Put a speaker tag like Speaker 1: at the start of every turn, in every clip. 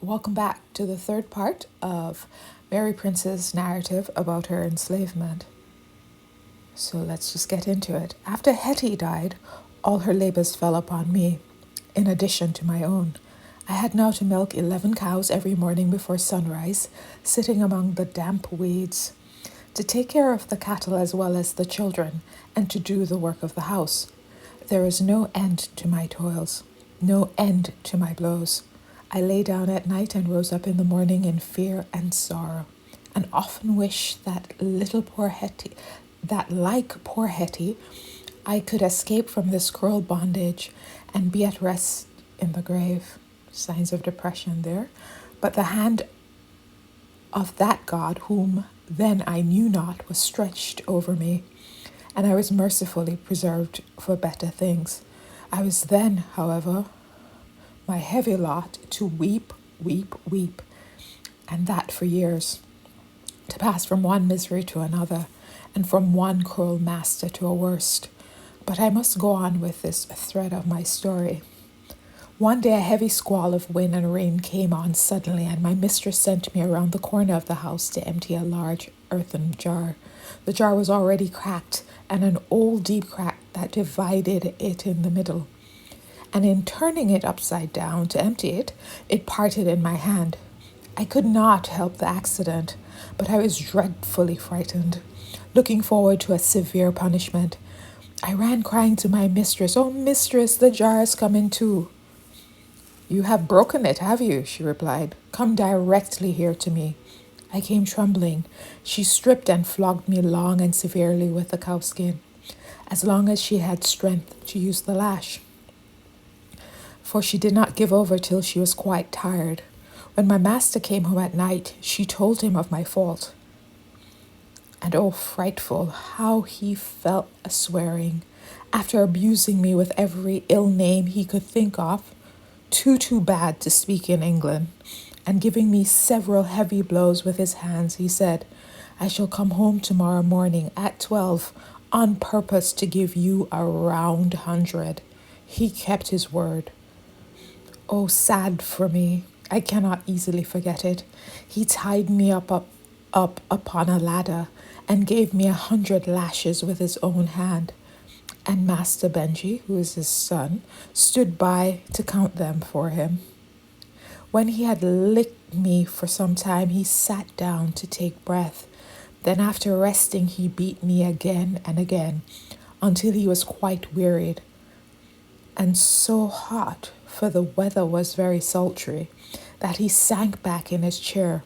Speaker 1: Welcome back to the third part of Mary Prince's narrative about her enslavement. So let's just get into it. After Hetty died, all her labors fell upon me, in addition to my own. I had now to milk 11 cows every morning before sunrise, sitting among the damp weeds, to take care of the cattle as well as the children, and to do the work of the house. There is no end to my toils, no end to my blows. I lay down at night and rose up in the morning in fear and sorrow, and often wish that like poor Hetty, I could escape from this cruel bondage and be at rest in the grave. Signs of depression there. But the hand of that God whom then I knew not was stretched over me, and I was mercifully preserved for better things. I was then, however, my heavy lot to weep, weep, weep, and that for years, to pass from one misery to another, and from one cruel master to a worse. But I must go on with this thread of my story. One day a heavy squall of wind and rain came on suddenly, and my mistress sent me around the corner of the house to empty a large earthen jar. The jar was already cracked, and an old deep crack that divided it in the middle. And in turning it upside down to empty it, it parted in my hand. I could not help the accident, but I was dreadfully frightened, looking forward to a severe punishment. I ran crying to my mistress, "Oh, mistress, the jar has come in two." "You have broken it, have you?" she replied. "Come directly here to me." I came trembling. She stripped and flogged me long and severely with the cowskin, as long as she had strength to use the lash, for she did not give over till she was quite tired. When my master came home at night, she told him of my fault. And oh, frightful, how he fell a swearing, after abusing me with every ill name he could think of, too bad to speak in England, and giving me several heavy blows with his hands. He said, "I shall come home tomorrow morning at 12 on purpose to give you a round 100. He kept his word. Oh, sad for me. I cannot easily forget it. He tied me up upon a ladder and gave me 100 lashes with his own hand. And Master Benji, who is his son, stood by to count them for him. When he had licked me for some time, he sat down to take breath. Then after resting, he beat me again and again, until he was quite wearied, and so hot, for the weather was very sultry, that he sank back in his chair,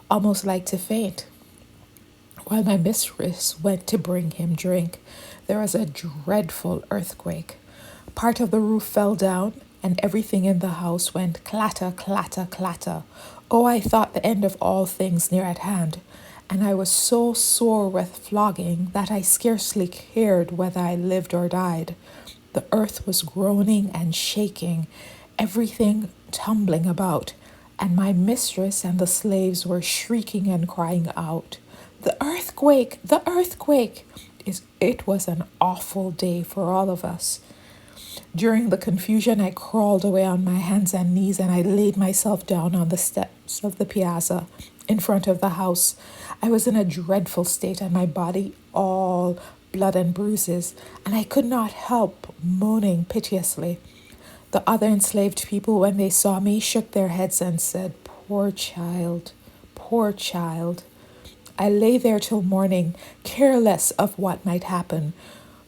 Speaker 1: almost like to faint. While my mistress went to bring him drink, there was a dreadful earthquake. Part of the roof fell down, and everything in the house went clatter, clatter, clatter. Oh, I thought the end of all things near at hand, and I was so sore with flogging that I scarcely cared whether I lived or died. The earth was groaning and shaking, everything tumbling about, and my mistress and the slaves were shrieking and crying out, "The earthquake! The earthquake!" It was an awful day for all of us. During the confusion, I crawled away on my hands and knees, and I laid myself down on the steps of the piazza in front of the house. I was in a dreadful state, and my body all blood and bruises, and I could not help moaning piteously. The other enslaved people, when they saw me, shook their heads and said, "Poor child, poor child." I lay there till morning, careless of what might happen,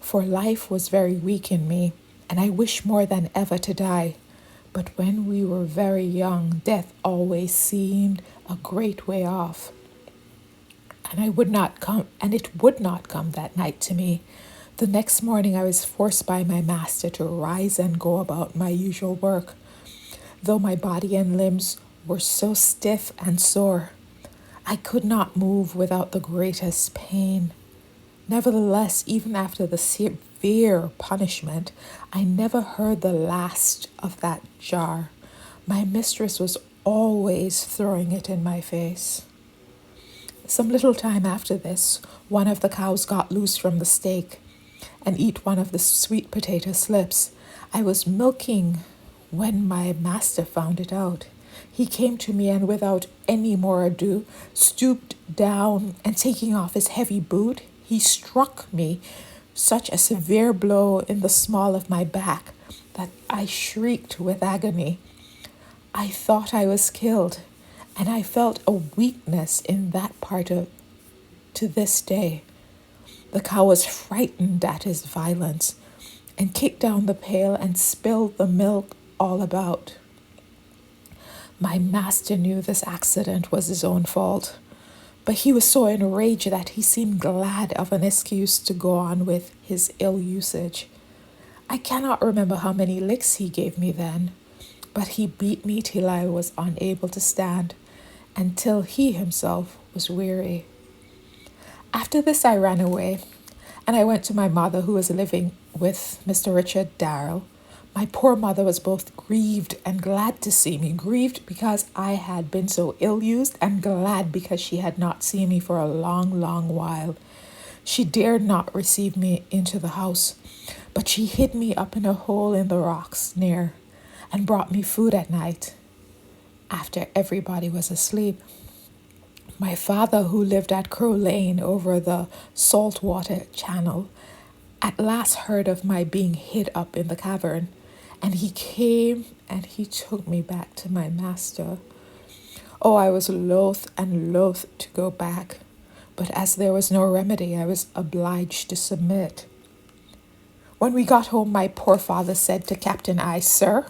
Speaker 1: for life was very weak in me, and I wished more than ever to die. But when we were very young, death always seemed a great way off. And it would not come that night to me. The next morning I was forced by my master to rise and go about my usual work, though my body and limbs were so stiff and sore. I could not move without the greatest pain. Nevertheless, even after the severe punishment, I never heard the last of that jar. My mistress was always throwing it in my face. Some little time after this, one of the cows got loose from the stake and eat one of the sweet potato slips. I was milking when my master found it out. He came to me and without any more ado, stooped down and taking off his heavy boot, he struck me such a severe blow in the small of my back that I shrieked with agony. I thought I was killed, and I felt a weakness in that part of to this day. The cow was frightened at his violence and kicked down the pail and spilled the milk all about. My master knew this accident was his own fault, but he was so enraged that he seemed glad of an excuse to go on with his ill usage. I cannot remember how many licks he gave me then, but he beat me till I was unable to stand, and till he himself was weary. After this I ran away, and I went to my mother, who was living with Mr. Richard Darrell. My poor mother was both grieved and glad to see me. Grieved because I had been so ill-used, and glad because she had not seen me for a long, long while. She dared not receive me into the house, but she hid me up in a hole in the rocks near, and brought me food at night, after everybody was asleep. My father, who lived at Crow Lane over the saltwater channel, at last heard of my being hid up in the cavern, and he came and he took me back to my master. Oh, I was loath and loath to go back, but as there was no remedy, I was obliged to submit. When we got home, my poor father said to Captain I, "Sir,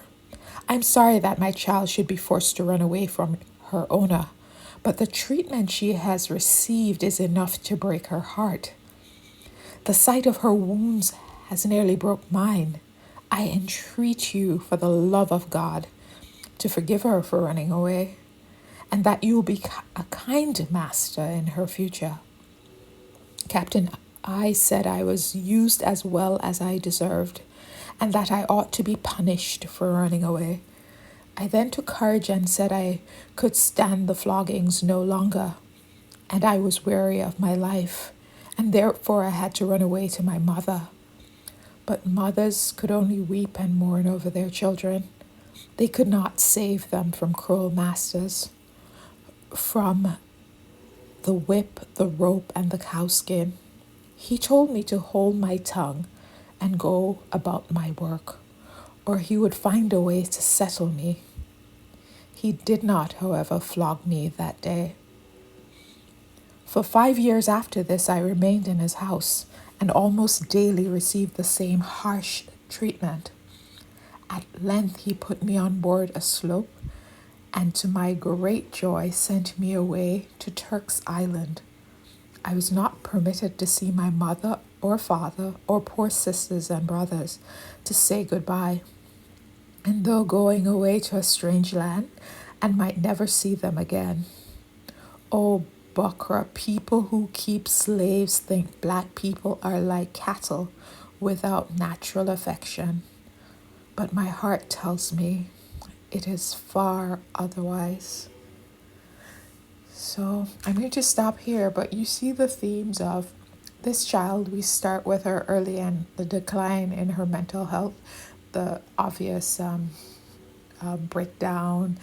Speaker 1: I'm sorry that my child should be forced to run away from her owner, but the treatment she has received is enough to break her heart. The sight of her wounds has nearly broke mine. I entreat you, for the love of God, to forgive her for running away, and that you will be a kind master in her future." Captain I said I was used as well as I deserved, and that I ought to be punished for running away. I then took courage and said I could stand the floggings no longer, and I was weary of my life, and therefore I had to run away to my mother. But mothers could only weep and mourn over their children. They could not save them from cruel masters, from the whip, the rope, and the cowskin. He told me to hold my tongue and go about my work, or he would find a way to settle me. He did not, however, flog me that day. For 5 years after this, I remained in his house and almost daily received the same harsh treatment. At length, he put me on board a sloop, and to my great joy sent me away to Turk's Island. I was not permitted to see my mother or father or poor sisters and brothers, to say goodbye. And though going away to a strange land, and might never see them again. Oh, Buckra, people who keep slaves think black people are like cattle without natural affection. But my heart tells me it is far otherwise. So I'm going to stop here, but you see the themes of this child. We start with her early and the decline in her mental health, the obvious breakdown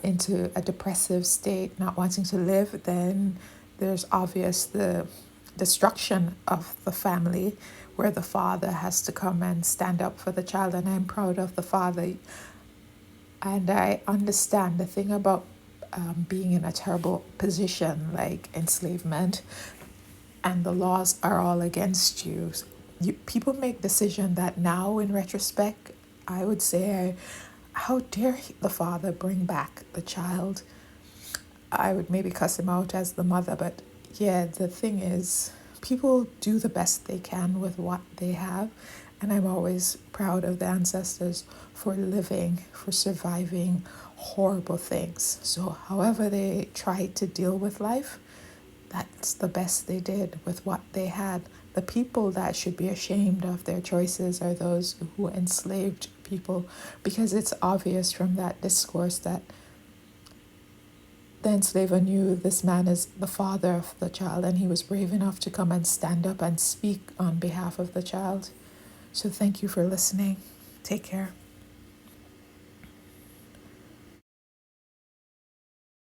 Speaker 1: into a depressive state, not wanting to live. Then there's obvious the destruction of the family, where the father has to come and stand up for the child. And I'm proud of the father. And I understand the thing about being in a terrible position like enslavement, and the laws are all against you. People make decisions that now, in retrospect, I would say, how dare the father bring back the child? I would maybe cuss him out as the mother, but yeah, the thing is, people do the best they can with what they have, and I'm always proud of the ancestors for living, for surviving horrible things. So however they tried to deal with life, that's the best they did with what they had. The people that should be ashamed of their choices are those who enslaved people, because it's obvious from that discourse that the enslaver knew this man is the father of the child, and he was brave enough to come and stand up and speak on behalf of the child. So thank you for listening. Take care.